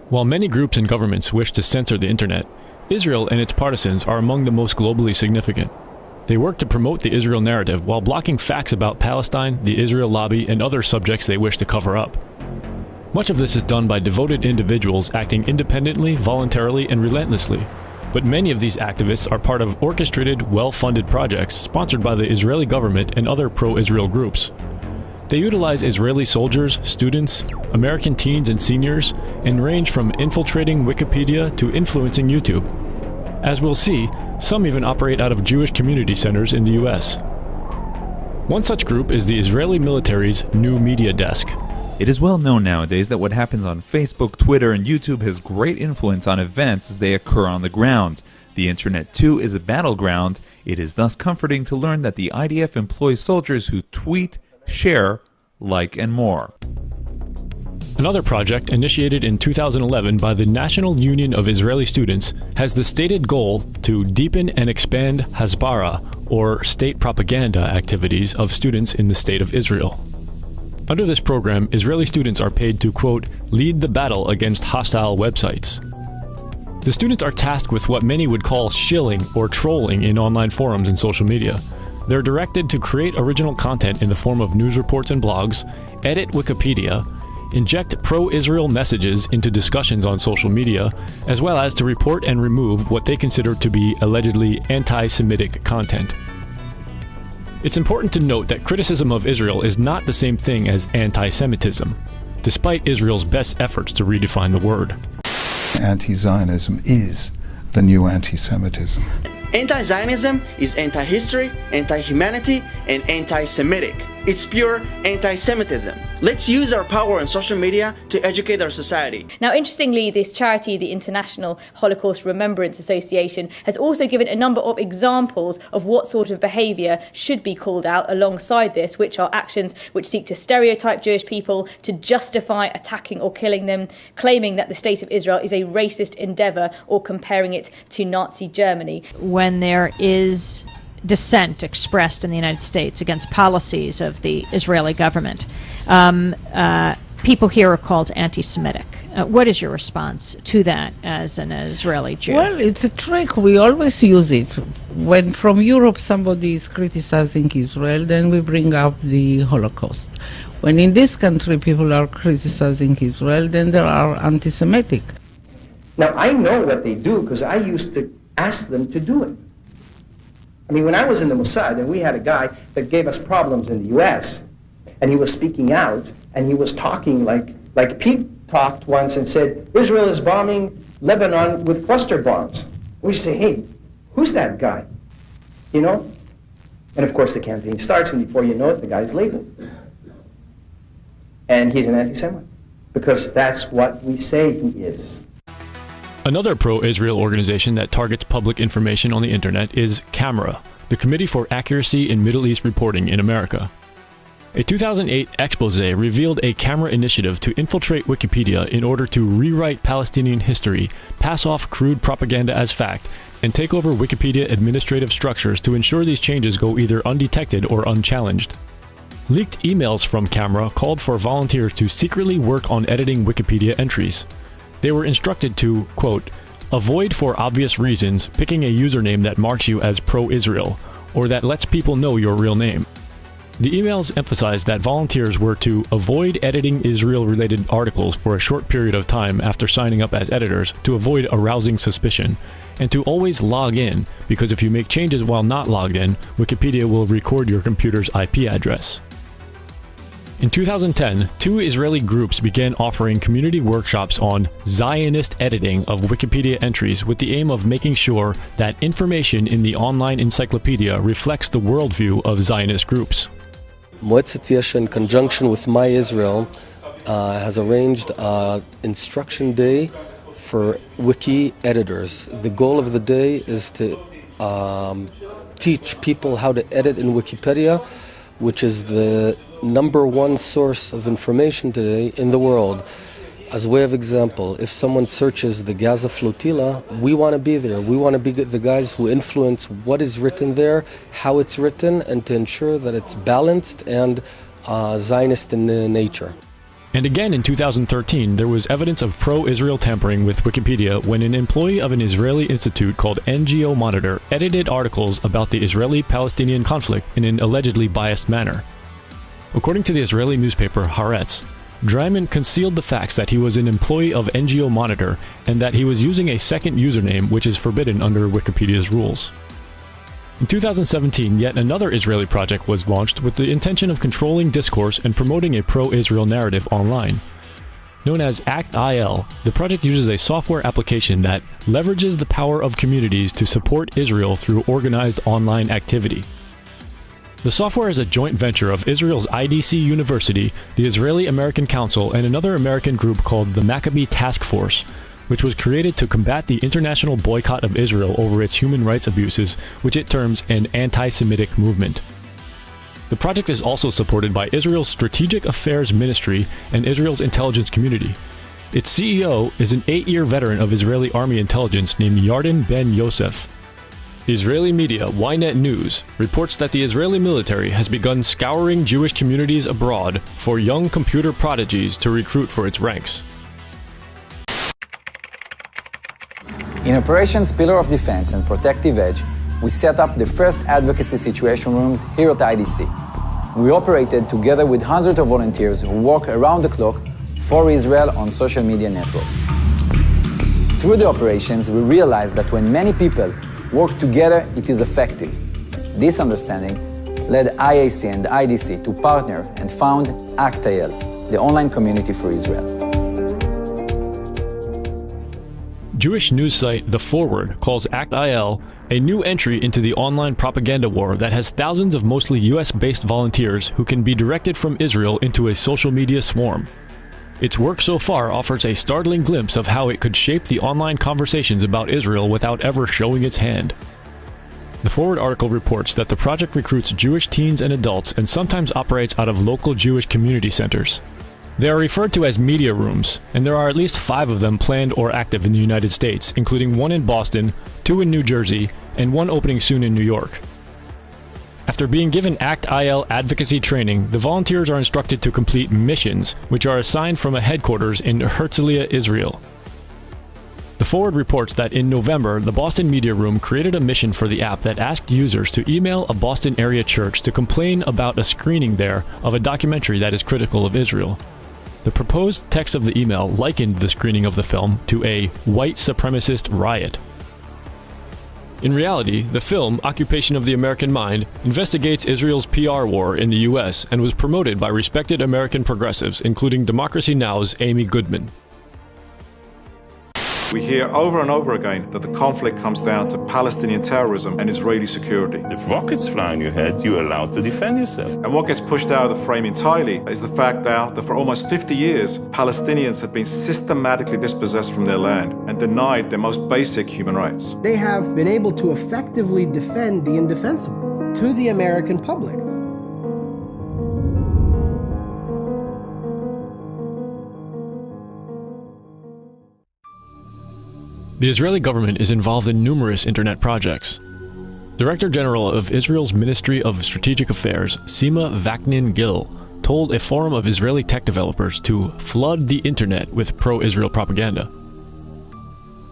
While many groups and governments wish to censor the internet, Israel and its partisans are among the most globally significant. They work to promote the Israel narrative while blocking facts about Palestine, the Israel lobby, and other subjects they wish to cover up. Much of this is done by devoted individuals acting independently, voluntarily, and relentlessly. But many of these activists are part of orchestrated, well-funded projects sponsored by the Israeli government and other pro-Israel groups. They utilize Israeli soldiers, students, American teens and seniors, and range from infiltrating Wikipedia to influencing YouTube. As we'll see, some even operate out of Jewish community centers in the US. One such group is the Israeli military's New Media Desk. It is well known nowadays that what happens on Facebook, Twitter, and YouTube has great influence on events as they occur on the ground. The internet, too, is a battleground. It is thus comforting to learn that the IDF employs soldiers who tweet, share, like, and more. Another project initiated in 2011 by the National Union of Israeli Students has the stated goal to deepen and expand Hasbara, or state propaganda activities of students in the State of Israel. Under this program, Israeli students are paid to, quote, lead the battle against hostile websites. The students are tasked with what many would call shilling or trolling in online forums and social media. They're directed to create original content in the form of news reports and blogs, edit Wikipedia, inject pro-Israel messages into discussions on social media, as well as to report and remove what they consider to be allegedly anti-Semitic content. It's important to note that criticism of Israel is not the same thing as anti-Semitism, despite Israel's best efforts to redefine the word. Anti-Zionism is the new anti-Semitism. Anti-Zionism is anti-history, anti-humanity, and anti-Semitic. It's pure anti-Semitism. Let's use our power on social media to educate our society. Now, interestingly, this charity, the International Holocaust Remembrance Association, has also given a number of examples of what sort of behaviour should be called out alongside this, which are actions which seek to stereotype Jewish people, to justify attacking or killing them, claiming that the State of Israel is a racist endeavour, or comparing it to Nazi Germany. When there is dissent expressed in the United States against policies of the Israeli government, people here are called anti-Semitic. What is your response to that as an Israeli Jew? Well, it's a trick. We always use it. When from Europe somebody is criticizing Israel, then we bring up the Holocaust. When in this country people are criticizing Israel, then they are anti-Semitic. Now, I know what they do because I used to ask them to do it. I mean, when I was in the Mossad, and we had a guy that gave us problems in the U.S., and he was speaking out, and he was talking like Pete talked once and said, Israel is bombing Lebanon with cluster bombs. We say, hey, who's that guy? You know? And of course the campaign starts, and before you know it, the guy's labeled. And he's an anti-Semite, because that's what we say he is. Another pro-Israel organization that targets public information on the internet is CAMERA, the Committee for Accuracy in Middle East Reporting in America. A 2008 expose revealed a CAMERA initiative to infiltrate Wikipedia in order to rewrite Palestinian history, pass off crude propaganda as fact, and take over Wikipedia administrative structures to ensure these changes go either undetected or unchallenged. Leaked emails from CAMERA called for volunteers to secretly work on editing Wikipedia entries. They were instructed to, quote, avoid for obvious reasons picking a username that marks you as pro-Israel, or that lets people know your real name. The emails emphasized that volunteers were to avoid editing Israel-related articles for a short period of time after signing up as editors to avoid arousing suspicion, and to always log in, because if you make changes while not logged in, Wikipedia will record your computer's IP address. In 2010, two Israeli groups began offering community workshops on Zionist editing of Wikipedia entries with the aim of making sure that information in the online encyclopedia reflects the worldview of Zionist groups. Moetzet Yesha, in conjunction with My Israel, has arranged instruction day for wiki editors. The goal of the day is to teach people how to edit in Wikipedia, which is the #1 source of information today in the world. As a way of example, if someone searches the Gaza flotilla, we want to be there. We want to be the guys who influence what is written there, how it's written, and to ensure that it's balanced and Zionist in nature. And again in 2013, there was evidence of pro-Israel tampering with Wikipedia when an employee of an Israeli institute called NGO Monitor edited articles about the Israeli-Palestinian conflict in an allegedly biased manner. According to the Israeli newspaper Haaretz, Dreiman concealed the facts that he was an employee of NGO Monitor and that he was using a second username which is forbidden under Wikipedia's rules. In 2017, yet another Israeli project was launched with the intention of controlling discourse and promoting a pro-Israel narrative online. Known as ACT-IL, the project uses a software application that leverages the power of communities to support Israel through organized online activity. The software is a joint venture of Israel's IDC University, the Israeli American Council, and another American group called the Maccabee Task Force, which was created to combat the international boycott of Israel over its human rights abuses, which it terms an anti-Semitic movement. The project is also supported by Israel's Strategic Affairs Ministry and Israel's intelligence community. Its CEO is an 8-year veteran of Israeli army intelligence named Yarden Ben Yosef. Israeli media Ynet News reports that the Israeli military has begun scouring Jewish communities abroad for young computer prodigies to recruit for its ranks. In Operations Pillar of Defense and Protective Edge, we set up the first advocacy situation rooms here at IDC. We operated together with hundreds of volunteers who work around the clock for Israel on social media networks. Through the operations, we realized that when many people work together, it is effective. This understanding led IAC and IDC to partner and found ACT-IL, the online community for Israel. Jewish news site The Forward calls ACT-IL a new entry into the online propaganda war that has thousands of mostly US-based volunteers who can be directed from Israel into a social media swarm. Its work so far offers a startling glimpse of how it could shape the online conversations about Israel without ever showing its hand. The Forward article reports that the project recruits Jewish teens and adults and sometimes operates out of local Jewish community centers. They are referred to as media rooms, and there are at least 5 of them planned or active in the United States, including 1 in Boston, 2 in New Jersey, and 1 opening soon in New York. After being given ACT-IL advocacy training, the volunteers are instructed to complete missions, which are assigned from a headquarters in Herzliya, Israel. The Forward reports that in November, the Boston Media Room created a mission for the app that asked users to email a Boston area church to complain about a screening there of a documentary that is critical of Israel. The proposed text of the email likened the screening of the film to a white supremacist riot. In reality, the film, Occupation of the American Mind, investigates Israel's PR war in the US and was promoted by respected American progressives, including Democracy Now!'s Amy Goodman. We hear over and over again that the conflict comes down to Palestinian terrorism and Israeli security. If rockets fly on your head, you're allowed to defend yourself. And what gets pushed out of the frame entirely is the fact now that for almost 50 years, Palestinians have been systematically dispossessed from their land and denied their most basic human rights. They have been able to effectively defend the indefensible to the American public. The Israeli government is involved in numerous internet projects. Director General of Israel's Ministry of Strategic Affairs, Sima Vaknin-Gil, told a forum of Israeli tech developers to flood the internet with pro-Israel propaganda.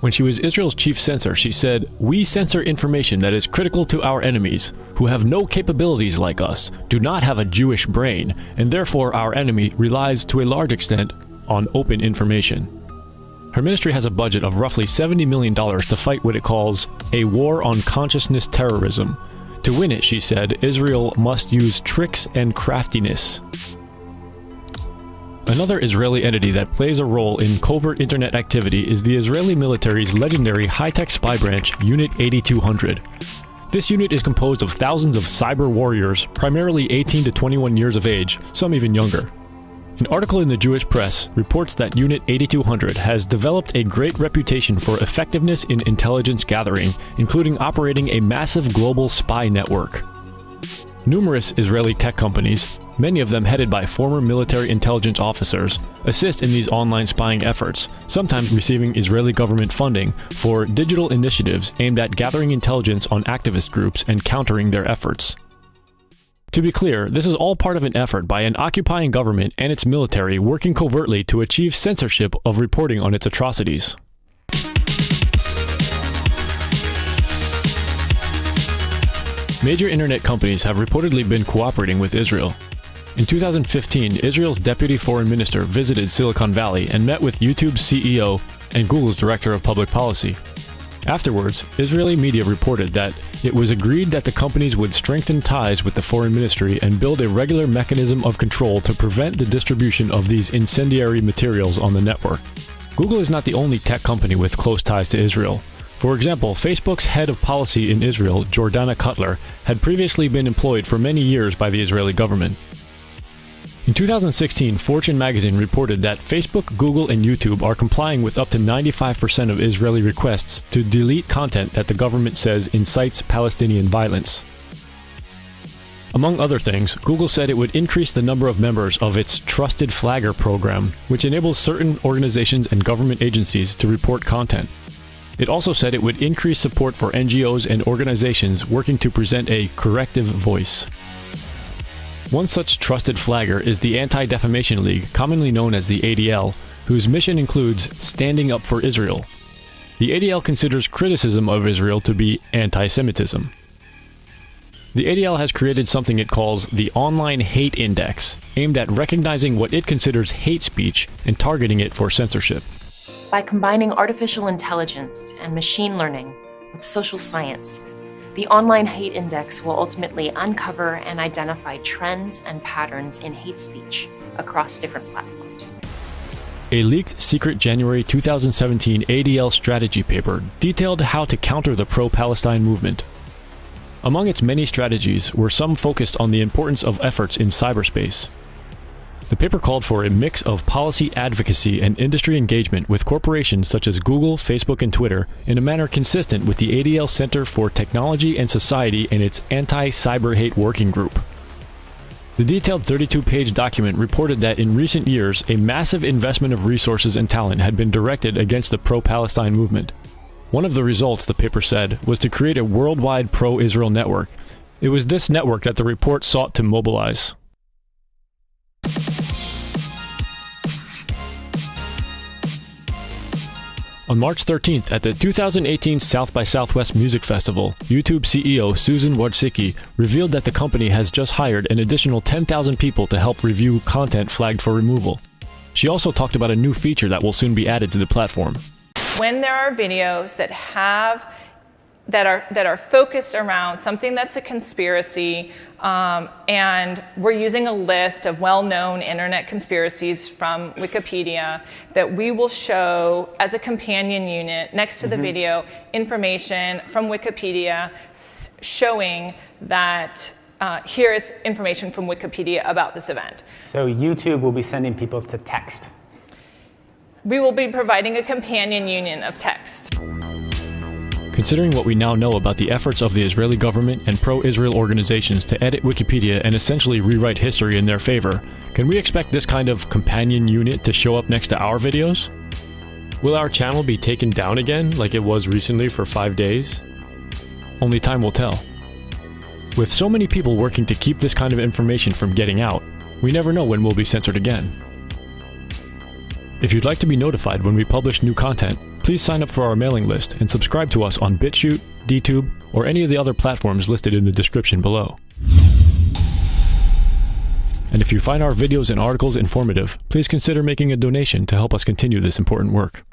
When she was Israel's chief censor, she said, "We censor information that is critical to our enemies, who have no capabilities like us, do not have a Jewish brain, and therefore our enemy relies to a large extent on open information." Her ministry has a budget of roughly $70 million to fight what it calls a war on consciousness terrorism. To win it, she said, Israel must use tricks and craftiness. Another Israeli entity that plays a role in covert internet activity is the Israeli military's legendary high-tech spy branch, Unit 8200. This unit is composed of thousands of cyber warriors, primarily 18 to 21 years of age, some even younger. An article in the Jewish press reports that Unit 8200 has developed a great reputation for effectiveness in intelligence gathering, including operating a massive global spy network. Numerous Israeli tech companies, many of them headed by former military intelligence officers, assist in these online spying efforts, sometimes receiving Israeli government funding for digital initiatives aimed at gathering intelligence on activist groups and countering their efforts. To be clear, this is all part of an effort by an occupying government and its military working covertly to achieve censorship of reporting on its atrocities. Major internet companies have reportedly been cooperating with Israel. In 2015, Israel's deputy foreign minister visited Silicon Valley and met with YouTube's CEO and Google's director of public policy. Afterwards, Israeli media reported that it was agreed that the companies would strengthen ties with the foreign ministry and build a regular mechanism of control to prevent the distribution of these incendiary materials on the network. Google is not the only tech company with close ties to Israel. For example, Facebook's head of policy in Israel, Jordana Cutler, had previously been employed for many years by the Israeli government. In 2016, Fortune magazine reported that Facebook, Google, and YouTube are complying with up to 95% of Israeli requests to delete content that the government says incites Palestinian violence. Among other things, Google said it would increase the number of members of its Trusted Flagger program, which enables certain organizations and government agencies to report content. It also said it would increase support for NGOs and organizations working to present a corrective voice. One such trusted flagger is the Anti-Defamation League, commonly known as the ADL, whose mission includes standing up for Israel. The ADL considers criticism of Israel to be anti-Semitism. The ADL has created something it calls the Online Hate Index, aimed at recognizing what it considers hate speech and targeting it for censorship. By combining artificial intelligence and machine learning with social science, the Online Hate Index will ultimately uncover and identify trends and patterns in hate speech across different platforms. A leaked secret January 2017 ADL strategy paper detailed how to counter the pro-Palestine movement. Among its many strategies were some focused on the importance of efforts in cyberspace. The paper called for a mix of policy advocacy and industry engagement with corporations such as Google, Facebook, and Twitter in a manner consistent with the ADL Center for Technology and Society and its Anti-Cyber Hate Working Group. The detailed 32-page document reported that in recent years, a massive investment of resources and talent had been directed against the pro-Palestine movement. One of the results, the paper said, was to create a worldwide pro-Israel network. It was this network that the report sought to mobilize. On March 13th, at the 2018 South by Southwest Music Festival, YouTube CEO Susan Wojcicki revealed that the company has just hired an additional 10,000 people to help review content flagged for removal. She also talked about a new feature that will soon be added to the platform. When there are videos that are focused around something that's a conspiracy, and we're using a list of well-known internet conspiracies from Wikipedia, that we will show as a companion unit next to the video information from Wikipedia showing that here is information from Wikipedia about this event. So YouTube will be sending people to text. We will be providing a companion union of text. Considering what we now know about the efforts of the Israeli government and pro-Israel organizations to edit Wikipedia and essentially rewrite history in their favor, can we expect this kind of companion unit to show up next to our videos? Will our channel be taken down again like it was recently for 5 days? Only time will tell. With so many people working to keep this kind of information from getting out, we never know when we'll be censored again. If you'd like to be notified when we publish new content, please sign up for our mailing list and subscribe to us on BitChute, DTube, or any of the other platforms listed in the description below. And if you find our videos and articles informative, please consider making a donation to help us continue this important work.